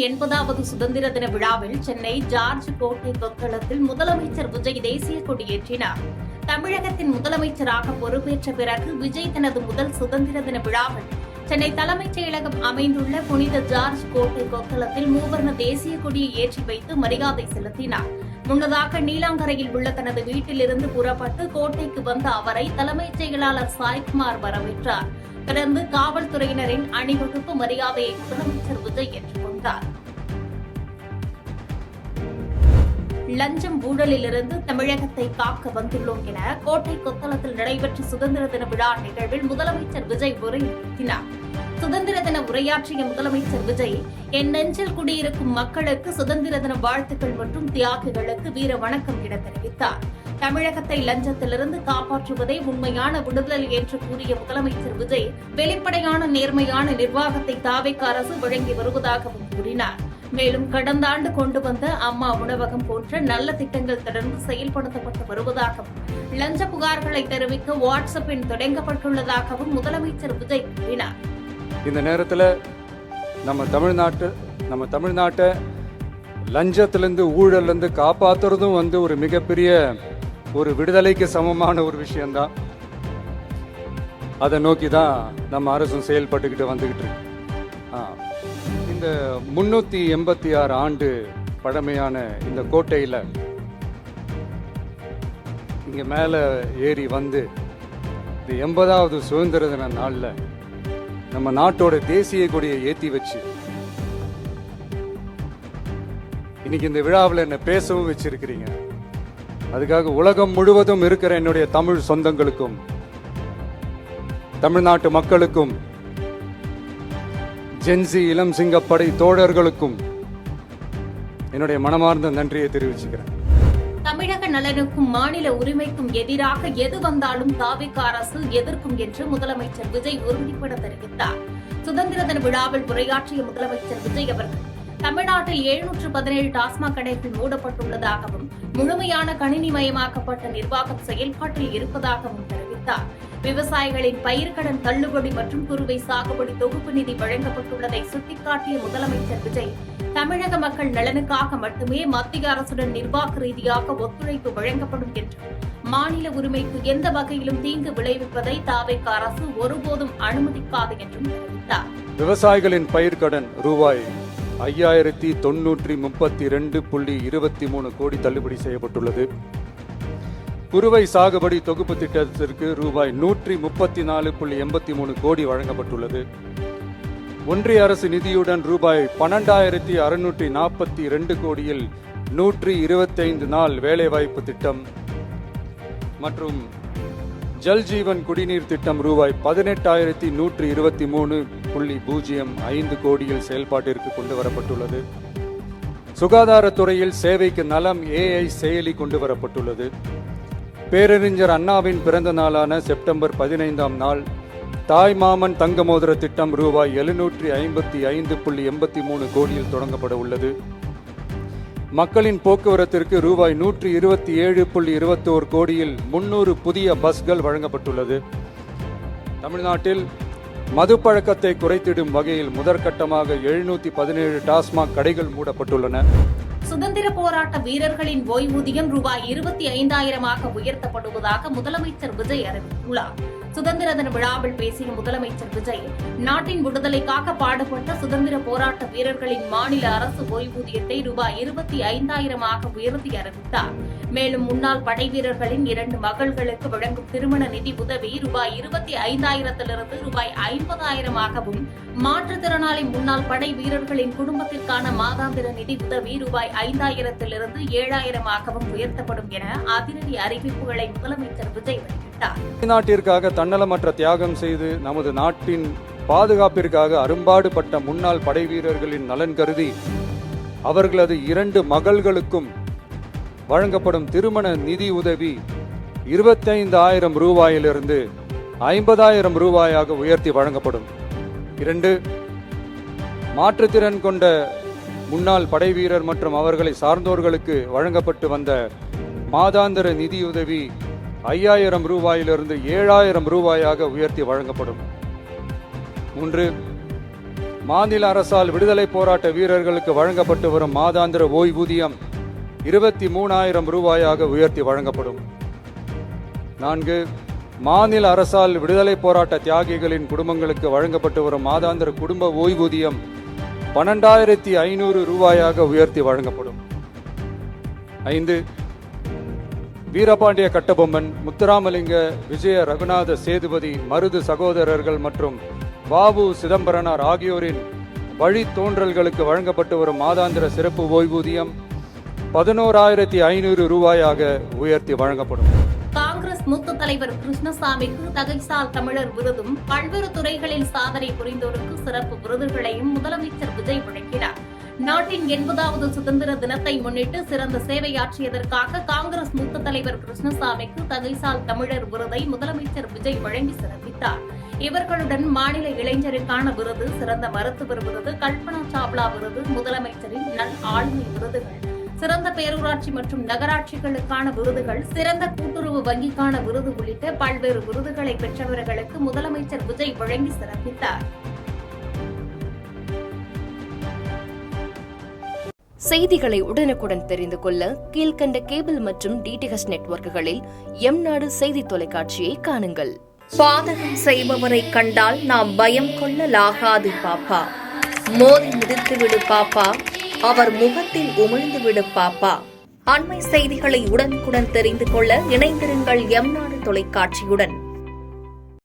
80வது சுதந்திர தின விழாவில் சென்னை ஜார்ஜ் கோட்டை கொத்தளத்தில் முதலமைச்சர் விஜய் தேசிய கொடியேற்றினார். தமிழகத்தின் முதலமைச்சராக பொறுப்பேற்ற பிறகு விஜய் தனது முதல் சுதந்திர தின விழாவில் சென்னை தலைமைச் செயலகம் அமைந்துள்ள புனித ஜார்ஜ் கோட்டை கொத்தளத்தில் மூவர்ண தேசிய கொடியை ஏற்றி வைத்து மரியாதை செலுத்தினார். முன்னதாக நீலாங்கரையில் உள்ள தனது வீட்டிலிருந்து புறப்பட்டு கோட்டைக்கு வந்த அவரை தலைமைச் செயலாளர் சாய்குமார் வரவேற்றார். தொடர்ந்து காவல்துறையினரின் அணிவகுப்பு மரியாதையை முதலமைச்சர் விஜய் ஏற்றுக்கொண்டார். லஞ்சம் ஊழலிலிருந்து தமிழகத்தை காக்க வந்துள்ளோம் என கோட்டை கொத்தளத்தில் நடைபெற்ற சுதந்திர தின விழா நிகழ்வில் முதலமைச்சர் விஜய் உரை நிகழ்த்தினார். சுதந்திர தின உரையாற்றிய முதலமைச்சர் விஜய், என் நெஞ்சில் குடியிருக்கும் மக்களுக்கு சுதந்திர தின வாழ்த்துக்கள் மற்றும் தியாகிகளுக்கு வீர வணக்கம் என தெரிவித்தார். தமிழகத்தை லஞ்சத்திலிருந்து காப்பாற்றுவதே உண்மையான விடுதலை என்று கூறிய முதலமைச்சர் விஜய், வெளிப்படையான நேர்மையான நிர்வாகத்தை தாவேக அரசு வழங்கி வருவதாகவும் கூறினார். மேலும் கடந்த ஆண்டு கொண்டு வந்த அம்மா உணவகம் போன்ற நல்ல திட்டங்கள் தொடர்ந்து செயல்படுத்தப்பட்டு வருவதாகவும், லஞ்ச புகார்களை தெரிவிக்க வாட்ஸ்அப் எண் தொடங்கப்பட்டுள்ளதாகவும் முதலமைச்சர் விஜய் கூறினார். இந்த நேரத்தில் நம்ம தமிழ்நாட்டை லஞ்சத்திலிருந்து ஊழலிருந்து காப்பாற்றுறதும் ஒரு மிகப்பெரிய ஒரு விடுதலைக்கு சமமான ஒரு விஷயம்தான். அதை நோக்கி தான் நம்ம அரசும் செயல்பட்டுக்கிட்டு வந்துக்கிட்டு இருக்கு. இந்த 386 ஆண்டு பழமையான இந்த கோட்டையில் இங்கே மேலே ஏறி வந்து இந்த 80வது சுதந்திர தின நாளில் நம்ம நாட்டோட தேசிய கொடியை ஏற்றி வச்சு இன்னைக்கு இந்த விழாவில் என்ன பேசவும் வச்சிருக்கிறீங்க. அதுக்காக உலகம் முழுவதும் இருக்கிற என்னுடைய தமிழ் சொந்தங்களுக்கும் தமிழ்நாட்டு மக்களுக்கும் ஜென்சி இளம் சிங்கப்படை தோழர்களுக்கும் என்னுடைய மனமார்ந்த நன்றியை தெரிவிச்சுக்கிறேன். தமிழக நலனுக்கும் மாநில உரிமைக்கும் எதிராக எது வந்தாலும் தாவேக அரசு எதிர்க்கும் என்று முதலமைச்சர் விஜய் உறுதிபட தெரிவித்தார். சுதந்திர தின விழாவில் உரையாற்றிய முதலமைச்சர் விஜய் அவர்கள், தமிழ்நாட்டில் 717 டாஸ்மாக் கடைகள் மூடப்பட்டுள்ளதாகவும், முழுமையான கணினிமயமாக்கப்பட்ட நிர்வாகம் செயல்பாட்டில் இருப்பதாகவும் தெரிவித்தார். விவசாயிகளின் பயிர்க்கடன் தள்ளுபடி மற்றும் குறுவை சாகுபடி தொகுப்பு நிதி வழங்கப்பட்டுள்ளதை சுட்டிக்காட்டிய முதலமைச்சர் விஜய், தமிழக மக்கள் நலனுக்காக மட்டுமே மத்திய அரசுடன் நிர்வாக ரீதியாக ஒத்துழைப்பு வழங்கப்படும் என்றும், மாநில உரிமைக்கு எந்த வகையிலும் தீங்கு விளைவிப்பதை தாவேக அரசு ஒருபோதும் அனுமதிக்காது என்றும் தெரிவித்தார். விவசாயிகளின் பயிர்க்கடன் ரூபாய் 5932.23 கோடி தள்ளுபடி செய்யப்பட்டுள்ளது. குறுவை சாகுபடி தொகுப்பு திட்டத்திற்கு ரூபாய் 134.83 கோடி வழங்கப்பட்டுள்ளது. ஒன்றிய அரசு நிதியுடன் ரூபாய் 12,642 கோடியில் 125 நாள் வேலைவாய்ப்பு திட்டம் மற்றும் ஜல் ஜீவன் குடிநீர் திட்டம் ரூபாய் 18,123.05 கோடியில் செயல்பாட்டிற்கு கொண்டு வரப்பட்டுள்ளது. சுகாதாரத்துறையில் சேவைக்கு நலம் AI செயலி கொண்டு வரப்பட்டுள்ளது. பேரறிஞர் அண்ணாவின் பிறந்த நாளான செப்டம்பர் 15ஆம் நாள் தாய் மாமன் தங்க மோதிர திட்டம் ரூபாய் 755.83 கோடியில் தொடங்கப்பட உள்ளது. மக்களின் போக்குவரத்திற்கு ரூபாய் 127.21 கோடியில் 300 புதிய பஸ்கள் வழங்கப்பட்டுள்ளது. தமிழ்நாட்டில் மது பழக்கத்தை குறைத்திடும் வகையில் முதற்கட்டமாக 717 டாஸ்மாக் கடைகள் மூடப்பட்டுள்ளன. சுதந்திர போராட்ட வீரர்களின் ஓய்வூதியம் ரூபாய் 25,000 உயர்த்தப்படுவதாக முதலமைச்சர் விஜய் அறிவித்துள்ளார். சுதந்திர தின விழாவில் பேசிய முதலமைச்சர் விஜய், நாட்டின் விடுதலைக்காக பாடுபட்ட சுதந்திர போராட்ட வீரர்களின் மாநில அரசு ஓய்வூதியத்தை ரூபாய் 25,000 உயர்த்தி அறிவித்தார். மேலும் முன்னாள் படை வீரர்களின் 2 மகள்களுக்கு வழங்கும் திருமண நிதி உதவி ரூபாய் 25,000 ரூபாய் 50,000 மாற்றுத்திறனாளி முன்னாள் படை வீரர்களின் குடும்பத்திற்கான மாதாந்திர நிதி உதவி ரூபாய் 5,000 7,000 உயர்த்தப்படும் என அதிரடி அறிவிப்புகளை முதலமைச்சர் விஜய் வெளியிட்டார். நாட்டிற்காக தன்னலமற்ற தியாகம் செய்து நமது நாட்டின் பாதுகாப்பிற்காக அரும்பாடுபட்ட முன்னாள் படை வீரர்களின் நலன் கருதி அவர்களது 2 மகள்களுக்கும் வழங்கப்படும் திருமண நிதி உதவி 25,000 ரூபாயிலிருந்து 50,000 ரூபாயாக உயர்த்தி வழங்கப்படும். 2 மாற்றுத்திறன் கொண்ட முன்னாள் படை வீரர் மற்றும் அவர்களை சார்ந்தோர்களுக்கு வழங்கப்பட்டு வந்த மாதாந்திர நிதியுதவி 5,000 ரூபாயிலிருந்து 7,000 ரூபாயாக உயர்த்தி வழங்கப்படும். 3 மாநில அரசால் விடுதலை போராட்ட வீரர்களுக்கு வழங்கப்பட்டு வரும் மாதாந்திர ஓய்வூதியம் 23,000 ரூபாயாக உயர்த்தி வழங்கப்படும். 4. மாநில அரசால் விடுதலை போராட்ட தியாகிகளின் குடும்பங்களுக்கு வழங்கப்பட்டு வரும் மாதாந்திர குடும்ப ஓய்வூதியம் 12,500 ரூபாயாக உயர்த்தி வழங்கப்படும். 5. வீரபாண்டிய கட்டபொம்மன், முத்துராமலிங்க, விஜய ரகுநாத சேதுபதி, மருது சகோதரர்கள் மற்றும் வாவு சிதம்பரனார் ஆகியோரின் வழித்தோன்றல்களுக்கு வழங்கப்பட்டு வரும் மாதாந்திர சிறப்பு ஓய்வூதியம் 11,500 ரூபாயாக உயர்த்தி வழங்கப்படும். காங்கிரஸ் மூத்த தலைவர் கிருஷ்ணசாமிக்கு தகைசால் தமிழர் விருதும் பல்வேறு துறைகளில் சாதனை புரிந்தோருக்கு சிறப்பு விருதுகளையும் முதலமைச்சர் விஜய் வழங்கினார். நாட்டின் 80வது சுதந்திர தினத்தை முன்னிட்டு சிறந்த சேவையாற்றியதற்காக காங்கிரஸ் மூத்த தலைவர் கிருஷ்ணசாமிக்கு தகைசால் தமிழர் விருதை முதலமைச்சர் விஜய் வழங்கி சிறப்பித்தார். இவர்களுடன் மாநில இளைஞருக்கான விருது, சிறந்த மருத்துவர் விருது, கல்பனா சாவ்லா விருது, முதலமைச்சரின் நல் ஆளுமை விருதுகள், சிறந்த பேரூராட்சி மற்றும் நகராட்சிகளுக்கான விருதுகள், சிறந்த கூட்டுறவு வங்கிக்கான விருது உள்ளிட்ட பல்வேறு விருதுகளை பெற்றவர்களுக்கு முதலமைச்சர் விஜய் வழங்கி சிறப்பித்தார். செய்திகளை உடனுக்குடன் தெரிந்து கொள்ள கீழ்கண்ட கேபிள் மற்றும் டிடிஎச் நெட்வொர்க்குகளில் எம்நாடு செய்தி தொலைக்காட்சியை காணுங்கள். பாதகம் செய்பவரை கண்டால் நாம் பயம் கொள்ளலாகாது பாப்பா. மோதி முடித்துவிடு பாப்பா, அவர் முகத்தில் உமிழ்ந்துவிடு பாப்பா. அண்மை செய்திகளை உடனுக்குடன் தெரிந்து கொள்ள இணைந்திருங்கள் எம்நாடு தொலைக்காட்சியுடன்.